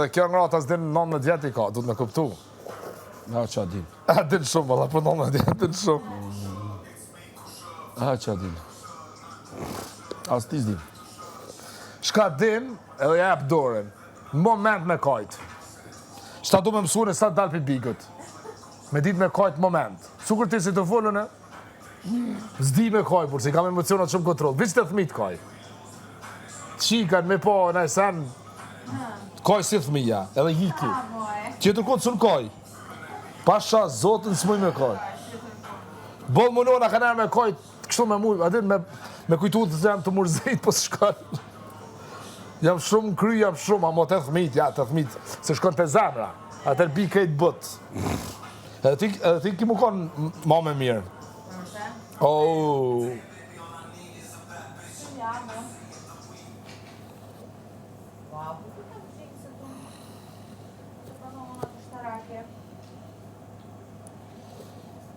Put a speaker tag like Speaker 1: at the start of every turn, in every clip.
Speaker 1: Edhe kjo ngrata s'din 19 vjet I ka, du të me kuptu.
Speaker 2: A qa din?
Speaker 1: A din shumë, valla, për 19 vjet, din shumë.
Speaker 2: A qa din? As ti s'din.
Speaker 1: Shka din, edhe ja jep dorën. Moment me kajt. Shta du me mësune, sa dal për bigët. Me dit me kajt moment. Sukur ti si të folën e? Zdi me kaj, por si kam emocionat shumë kontrol. Vist të thmit kaj. Qikan me po, në sen, kaj si thmija, edhe hiki. Tjetër konë sun kaj. Pasha, zotën s'muj me kaj. Bol munona ka nërë me kaj, kështu me muj, adin me kujtu të jam të murzejt, po s'shkon. Jam shumë kry, jam shumë, amo të thmit, ja, të thmit, se shkon të zemra. Atër bi kejt bët. Edhe ti ki mu konë ma me mirë. Oh.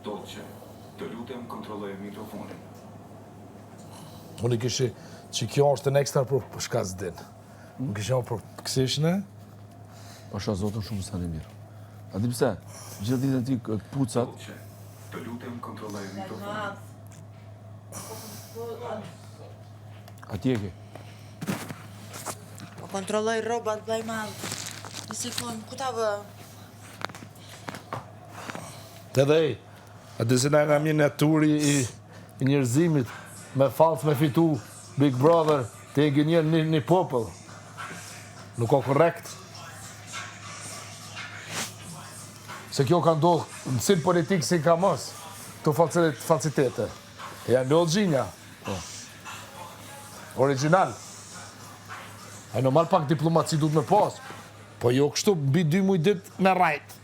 Speaker 3: Dolce, të lutem kontrolloj mikrofonin.
Speaker 1: Unë I kishi që kjo është në ekstra për shka s'din. Unë kishi për kësishne.
Speaker 2: Pasha zotën shumë s'tani mirë. A di pse? Gjithë ditën ti pucat.
Speaker 3: Dolce, të lutem kontrolloj mikrofonin.
Speaker 2: A ti e ke?
Speaker 4: Po kontrolloj rrobat blaj madh. Një sekund, ku ta vë?
Speaker 1: Të dhej, a di se nga një naturi I njerëzimit, me falc me fitu Big Brother, të e gjenjer një popull. Nuk o korrekt. Se kjo ka ndodhë në cilë politikë si ka mos, të falsitete. E janë në gjinja. Original. E normal pak diplomaci du të me pas. Po jo kështu, mbi 2 muj dit me rajt.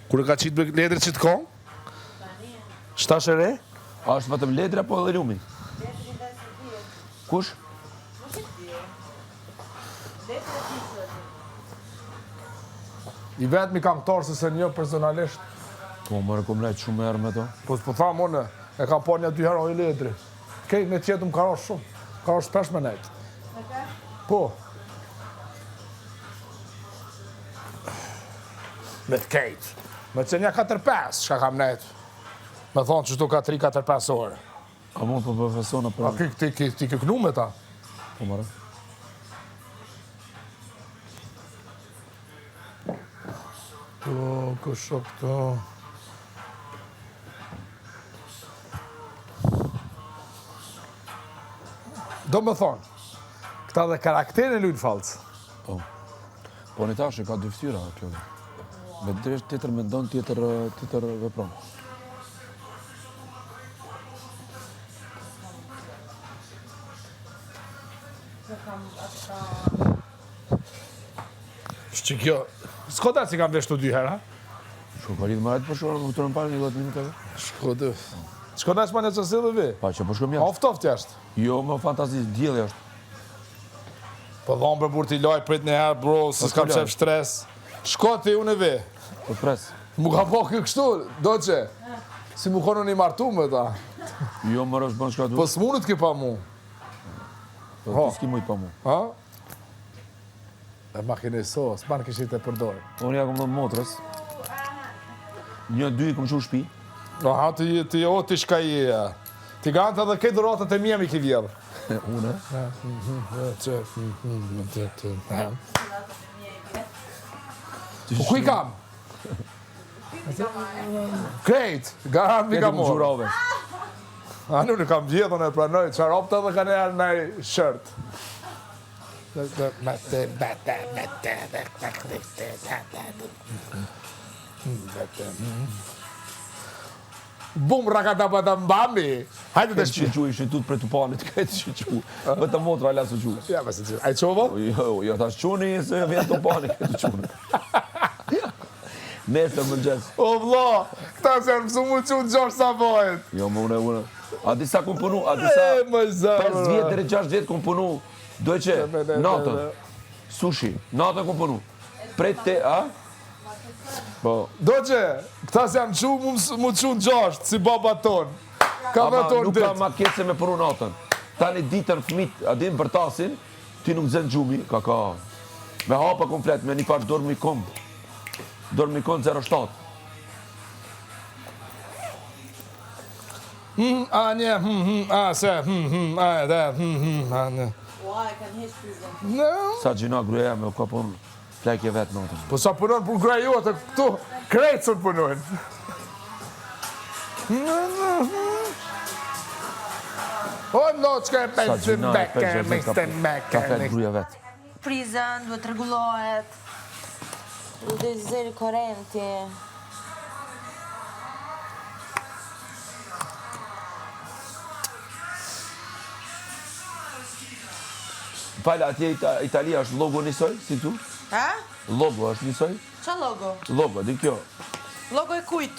Speaker 1: Kure ka qitë me letër që të ka? Shtash e re?
Speaker 2: A është vetëm letra po edhe lumi? Kush?
Speaker 1: I vetëmi kam këtarë se një personalisht.
Speaker 2: Po, më rekomlejt shumë herë me to.
Speaker 1: Po thamë unë, e kam po 1-2 herë oj letri. Kejt me tjetë më ka rash shumë. Ka rash shpesh me nejtë. Po. Me të kejt. Me të që një 4-5, shka kam nejtë. Me thonë që shtu ka 3-4-5 orë.
Speaker 2: A mund për profesona për...
Speaker 1: A ti këknu me ta?
Speaker 2: Po, më re.
Speaker 1: Po, kësho këto... Do më thonë, këta dhe karakterin lujnë falcë.
Speaker 2: Po. Po një tash e ka 2 ftyra, kjo dhe. Me dresh tjetër me ndonë, tjetër vepron.
Speaker 1: Që kjo, s'ko da si kam veshtu 2 herë, ha?
Speaker 2: Shko ka lidhë marajt për shorë, më të rëmpar një 10 minutave.
Speaker 1: Shko da shma një qësi dhe vi?
Speaker 2: Pa që po shkom jashtë.
Speaker 1: Oft jashtë.
Speaker 2: Jo, më fantazi, djeli është.
Speaker 1: Po dhomë për burë t'i loj prit një herë, bro, se s'kam qef stres. Shko ti unë e vi.
Speaker 2: Po pres.
Speaker 1: Mu ka po kjo kështu, do që? Si mu kono një martu me ta.
Speaker 2: Jo, më rështë bënë shka du.
Speaker 1: Po s'munët ki pa mu.
Speaker 2: Po, ti s'ki mujt pa mu.
Speaker 1: Ha? E makine so, s'ban kishit e përdoj.
Speaker 2: Unë ja kom dhënë motrës. 1-2 kom qu shpi.
Speaker 1: Aha, ti o ti shka I... Ti gante edhe këtë ratët e mjemi ki vjedhë.
Speaker 2: Une?
Speaker 1: Po ku I kam? Krejt, garan mi kam morë. A nuk në kam vjedhën e pranoj, qarë opta dhe ka njerë në shërt. Bum, rakatapatambami. Hajde të
Speaker 2: Këtë që qu ishtë tut për të panit, këtë që qu. Vëtë motra ala së qu.
Speaker 1: Ja, me se që. A I qovo?
Speaker 2: Jo, ta shquni se vjen të panit, këtë quni. Nesër më gjesë.
Speaker 1: O vlo, këta se janë mësu mu qunë gjosh sa vojt.
Speaker 2: Jo, më une. A disa kom punu, a disa...
Speaker 1: Më zërë.
Speaker 2: 5 vjetë dhe 6 vjetë kom punu. Doj që, natën. Sushi, natën kom punu. Prej te, a? Po.
Speaker 1: Do që, këta se janë mu qunë gjosht, si baba tonë. Ka me
Speaker 2: Ama
Speaker 1: tonë
Speaker 2: nuk
Speaker 1: ditë.
Speaker 2: ka ma ketë se me punu natën. tani ditën fëmit, a din për tasin, ti nuk zën gjumi, ka. Me hapa komplet, me një parë dormicom. Dormicom 07.
Speaker 1: Anje, se, anje.
Speaker 4: Ua, e kanë heq prizën.
Speaker 1: No.
Speaker 2: Sa gjina gruja me u ka pun plekje vetë natën.
Speaker 1: Po sa punon për gruja jote, këtu, krejtësën punojnë. O, no, qka e
Speaker 2: Sa
Speaker 1: pensën
Speaker 2: gjina e
Speaker 1: beke, mixten
Speaker 2: ka fet
Speaker 1: beke.
Speaker 2: gruja vetë.
Speaker 4: Prizën, duhet rregullohet. Duhet zëri korrenti.
Speaker 2: Falë, atje Italia është logo njësoj, si tu?
Speaker 4: Ha?
Speaker 2: Logo është njësoj?
Speaker 4: Qa logo?
Speaker 2: Logo, di kjo.
Speaker 4: Logo e kujt?